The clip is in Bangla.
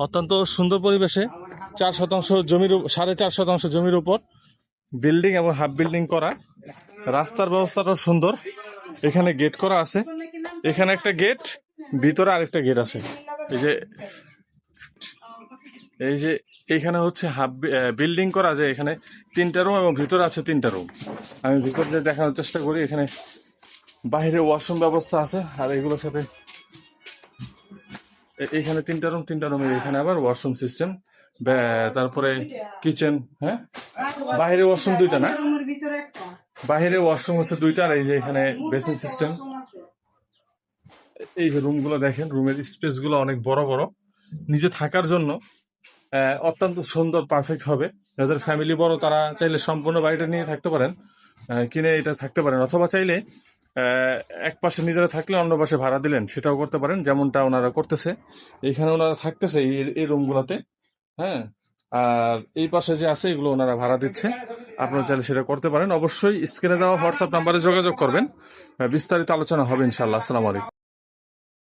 অত্যন্ত সুন্দর পরিবেশে 4 শতাংশ জমির 4.5 শতাংশ জমির উপর বিল্ডিং এবং হাফ বিল্ডিং করা। রাস্তার ব্যবস্থাটাও সুন্দর। এখানে গেট করা আছে, এখানে একটা গেট, ভিতরে আরেকটা গেট আছে। এই যে এইখানে হচ্ছে হাফ বিল্ডিং করা, যে এখানে 3টা রুম এবং ভিতরে আছে 3টা রুম। আমি ভিতরে দেখানোর চেষ্টা করি। এখানে বাইরে ওয়াশরুম ব্যবস্থা আছে, আর এগুলোর সাথে এইখানে 3টা রুমের এখানে আবার ওয়াশরুম সিস্টেম, তারপরে কিচেন। হ্যাঁ, বাইরে ওয়াশরুম 2টা না, বাইরে ওয়াশরুম হচ্ছে 2টা, আর এই যে এখানে বেসিন সিস্টেম। এই যে রুমগুলো দেখেন, রুমের স্পেস গুলো অনেক বড় বড়, নিজে থাকার জন্য অত্যন্ত সুন্দর, পারফেক্ট হবে। যাদের ফ্যামিলি বড় তারা চাইলে সম্পূর্ণ বাড়িটা নিয়ে থাকতে পারেন, কিনে এটা থাকতে পারেন, অথবা চাইলে এক পাশে নিজেরা থাকলে অন্য পাশে ভাড়া দিলেন, সেটাও করতে পারেন, যেমনটা ওনারা করতেছে। এখানে ওনারা থাকতেছে এই রুমগুলোতে। হ্যাঁ, আর এই পাশে যে আছে এগুলো ওনারা ভাড়া দিচ্ছে। আপনারা চাইলে সেটা করতে পারেন। অবশ্যই স্ক্রিনে দেওয়া হোয়াটসঅ্যাপ নাম্বারে যোগাযোগ করবেন, বিস্তারিত আলোচনা হবে ইনশাল্লাহ। আসসালামু আলাইকুম।